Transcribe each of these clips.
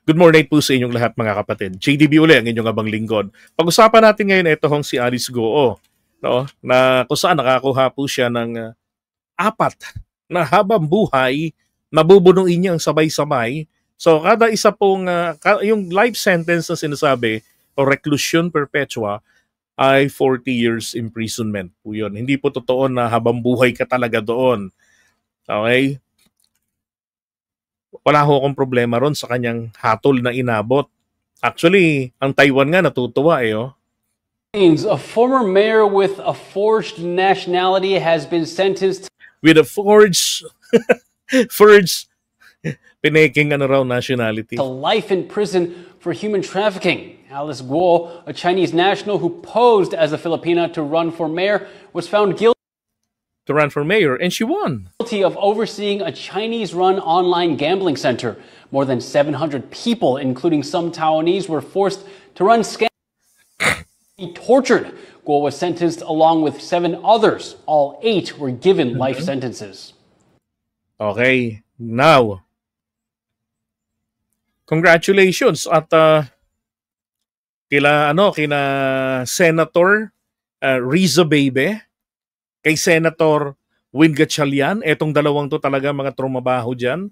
Good morning po sa inyong lahat mga kapatid. JDB uli ang inyong abang lingkod. Pag-usapan natin ngayon ito hong si Alice Goo, no? Na kung saan nakakuha po siya ng apat na habang buhay, nabubunuin niya ang sabay-sabay. So kada isa pong, yung life sentence na sinasabi, o reclusion perpetua, ay 40 years imprisonment po yun. Hindi po totoo na habang buhay ka talaga doon. Okay? Wala ho akong problema ron sa kanyang hatol na inabot. Actually, ang Taiwan nga natutuwa eh. Oh. A former mayor with a forged nationality has been sentenced With a forged pinaking raw nationality. To life in prison for human trafficking. Alice Guo, a Chinese national who posed as a Filipina to run for mayor, was found guilty And she won. Of overseeing a Chinese-run online gambling center. More than 700 people, including some Taiwanese, were forced to run scams. He tortured. Guo was sentenced along with 7 others. All 8 were given life sentences. Okay, now, congratulations at kila Senator Riza Bebe, kay Senator Win Gatchalian. Etong dalawang to talaga mga trumabaho dyan.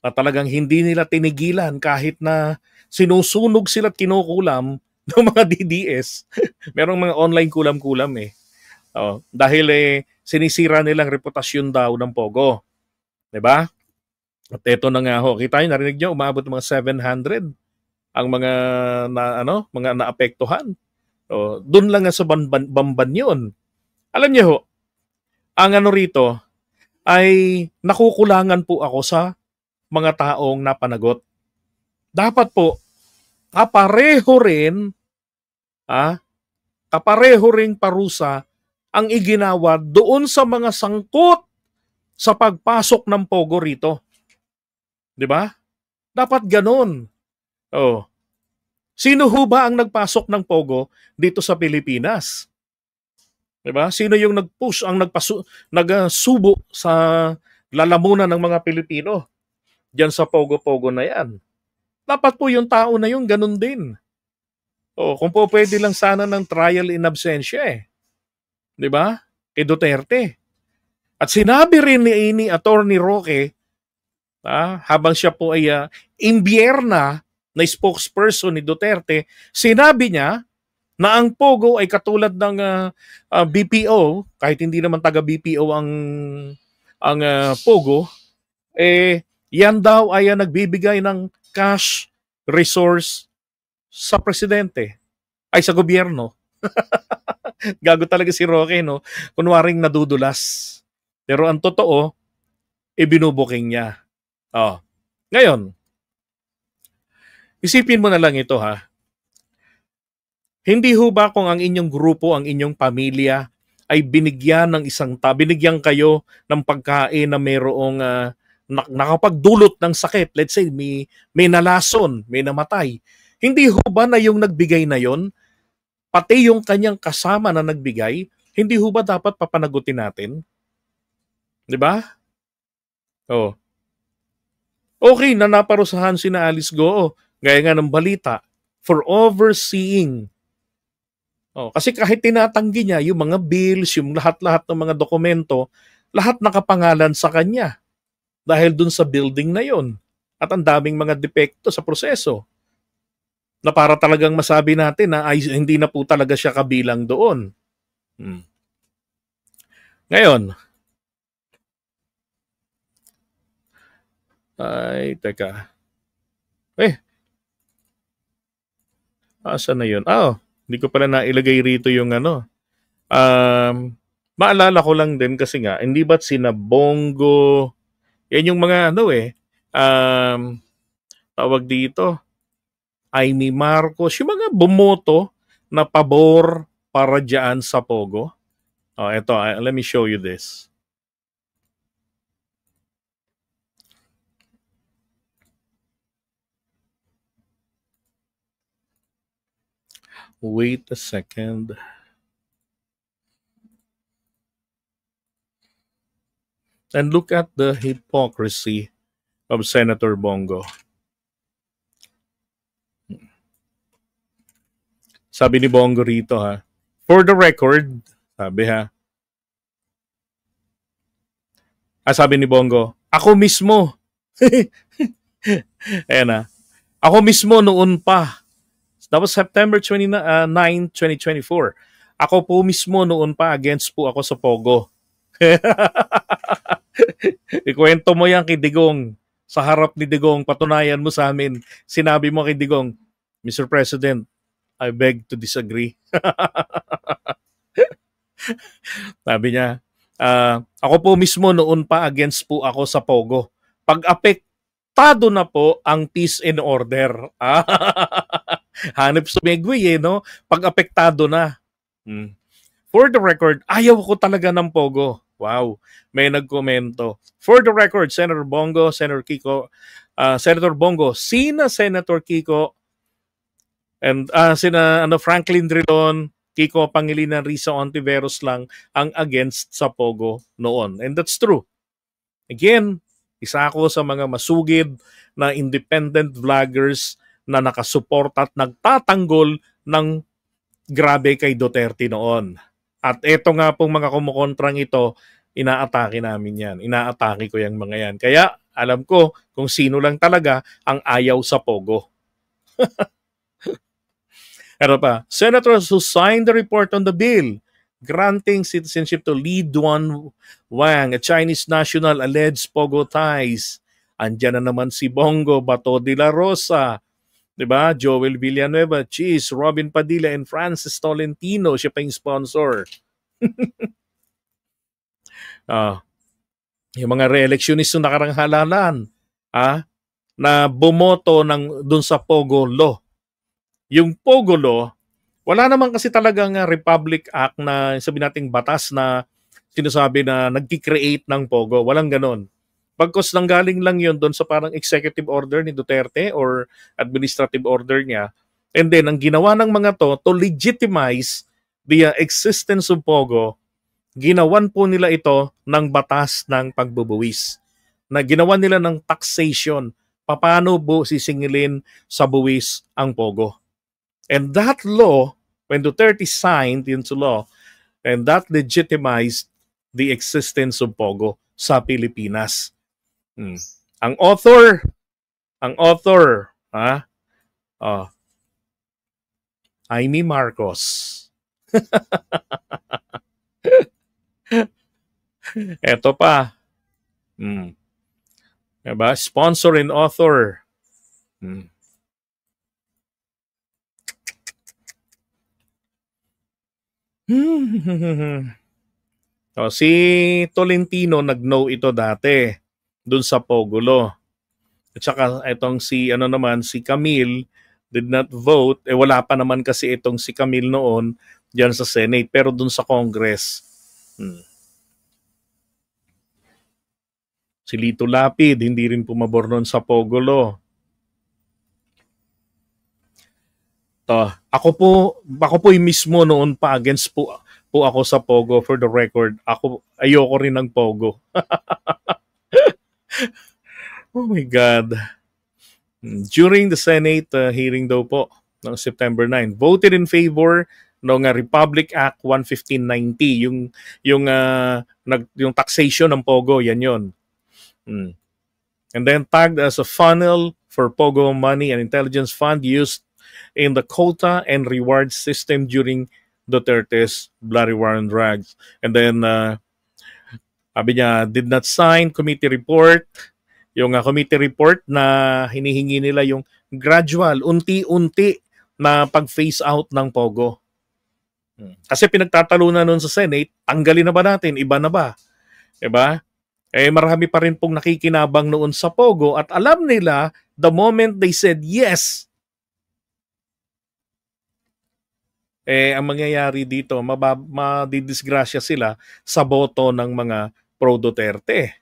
Talagang hindi nila tinigilan kahit na sinusunog sila at kinukulam ng mga DDS. Merong mga online kulam-kulam eh. Dahil sinisira nilang reputasyon daw ng Pogo. Diba? At eto na nga ho. Kita nyo, narinig nyo, umabot ng mga 700 ang mga mga naapektuhan. Doon lang nga sa Bamban yun. Alam niyo ho, ang rito ay nakukulangan po ako sa mga taong napanagot. Dapat po, kapareho ring parusa ang iginawa doon sa mga sangkot sa pagpasok ng Pogo rito. Diba? Dapat ganun. Sino ho ba ang nagpasok ng Pogo dito sa Pilipinas? Diba? Sino yung nag-push, ang nagsubo sa lalamunan ng mga Pilipino diyan sa Pogo-Pogo na yan? Dapat po yung tao na yun, ganun din. Kung po pwede lang sana ng trial in absentia eh. Diba? Kay Duterte. At sinabi rin ni Attorney Roque, habang siya po ay imbierna na spokesperson ni Duterte, sinabi niya na ang Pogo ay katulad ng BPO, kahit hindi naman taga BPO ang Pogo, yan daw ay nagbibigay ng cash resource sa presidente, ay sa gobyerno. Gago talaga si Roque, no? Kunwaring nadudulas. Pero ang totoo, ibinubuking niya. Ngayon, isipin mo na lang ito ha. Hindi ho ba kung ang inyong grupo, ang inyong pamilya ay binigyan kayo ng pagkain na mayroong nakapagdulot ng sakit, let's say may nalason, may namatay. Hindi ho ba na yung nagbigay na yon, pati yung kanyang kasama na nagbigay, hindi ho ba dapat papanagutin natin? 'Di ba? Okay na naparusahan si Alice Goo, gaya nga ng balita, for overseeing. Kasi kahit tinatanggi niya yung mga bills, yung lahat-lahat ng mga dokumento, lahat nakapangalan sa kanya dahil dun sa building na yon. At ang daming mga depekto sa proseso na para talagang masabi natin na hindi na po talaga siya kabilang doon. Ngayon, ay, teka. Asa na yun? Hindi ko pala nailagay rito yung maalala ko lang din kasi nga, hindi ba't sina Bongo, yan yung mga tawag dito, Amy Marcos, yung mga bumoto na pabor para dyan sa Pogo. Ito, let me show you this. Wait a second. And look at the hypocrisy of Senator Bongo. Sabi ni Bongo rito ha. For the record, sabi ha. Sabi ni Bongo, ako mismo. Ayan ha. Ako mismo noon pa. That was September 9, 2024. Ako po mismo noon pa against po ako sa Pogo. Ikwento mo yan kay Digong. Sa harap ni Digong, patunayan mo sa amin. Sinabi mo kay Digong, Mr. President, I beg to disagree. Sabi niya, ako po mismo noon pa against po ako sa Pogo. Pag-apektado na po ang peace and order. Hanip sumegway no? Pag-apektado na. For the record, ayaw ko talaga ng Pogo. Wow, may nagkomento. For the record, Senator Bongo, Senator Kiko, Senator Bongo, Senator Kiko, and Franklin Drilon, Kiko Pangilinan, Risa Ontiveros lang ang against sa Pogo noon. And that's true. Again, isa ako sa mga masugid na independent vloggers na nakasuporta at nagtatanggol ng grabe kay Duterte noon. At eto nga pong mga kumukontrang ito, inaatake namin yan. Inaatake ko yung mga yan. Kaya alam ko kung sino lang talaga ang ayaw sa Pogo. Ano pa? Senators who signed the report on the bill granting citizenship to Li Duan Wang, a Chinese national alleged Pogo ties. Andyan na naman si Bongo Bato de la Rosa, diba? Joel Villanueva, Cheese, Robin Padilla, and Francis Tolentino. Siya pa yung sponsor. Yung mga re-electionist yung nakarang halalan na bumoto dun sa Pogo Law. Yung Pogo Law, wala naman kasi talagang Republic Act na sabi nating batas na sinasabi na nag-create ng Pogo. Walang ganon. Pagkos nanggaling lang yun doon sa parang executive order ni Duterte or administrative order niya. And then, ang ginawa ng mga to legitimize the existence of Pogo, ginawan po nila ito ng batas ng pagbubuwis. Na ginawan nila ng taxation. Paano po sisingilin sa buwis ang Pogo? And that law, when Duterte signed into law, and that legitimized the existence of Pogo sa Pilipinas. Ang author, Amy Marcos. Eto pa. Diba? Sponsor and author. Si Tolentino nag-no ito dati dun sa Pogo Law. At saka itong si Camille did not vote. Wala pa naman kasi itong si Camille noon diyan sa Senate pero dun sa Congress. Si Lito Lapid hindi rin pumabor noon sa Pogo Law. Ako po mismo noon pa against po ako sa Pogo. For the record, ayoko rin ng Pogo. Oh my God. During the Senate hearing daw po ng September 9, voted in favor ng Republic Act 11590, yung taxation ng Pogo, yan yon. And then tagged as a funnel for Pogo money and intelligence fund used in the quota and reward system during Duterte's bloody war on drugs. And then, sabi niya, did not sign committee report. Yung committee report na hinihingi nila yung gradual, unti-unti na pag-phase out ng Pogo. Kasi pinagtatalunan nun sa Senate, tanggalin na ba natin? Iba na ba? Diba? Marami pa rin pong nakikinabang noon sa Pogo at alam nila, the moment they said yes, ang mangyayari dito, madidisgrasya sila sa boto ng mga pro-Duterte.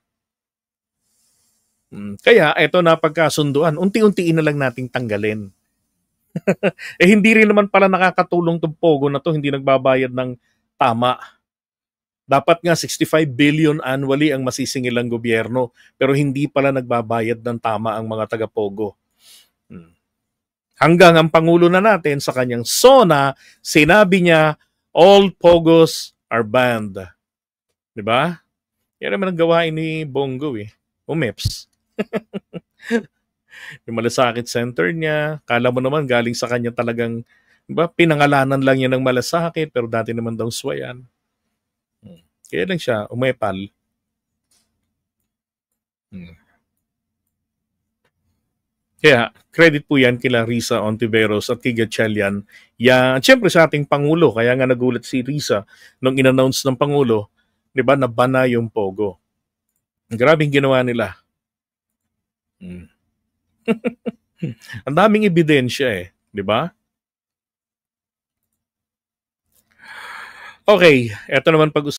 Kaya ito na pagkasunduan, unti-untiin na lang nating tanggalin. Hindi rin naman pala nakakatulong itong Pogo na to, hindi nagbabayad ng tama. Dapat nga 65 billion annually ang masisingil ang gobyerno, pero hindi pala nagbabayad ng tama ang mga taga-Pogo. Hanggang ang Pangulo na natin sa kanyang SONA, sinabi niya, all pogos are banned. Diba? Yan naman ang gawain ni Bongo Umeps. Yung malasakit center niya, kala mo naman galing sa kanya talagang, diba, pinangalanan lang niya ng malasakit, pero dati naman daw swayan. Kaya lang siya, umepal. Kaya, credit po yan kila Risa Ontiveros at kay Gatchalian. Yan, siyempre sa ating Pangulo, kaya nga nagulat si Risa nung in-announce ng Pangulo, di ba, nabana yung Pogo. Grabing ginawa nila. Ang daming ebidensya di ba? Okay, eto naman pag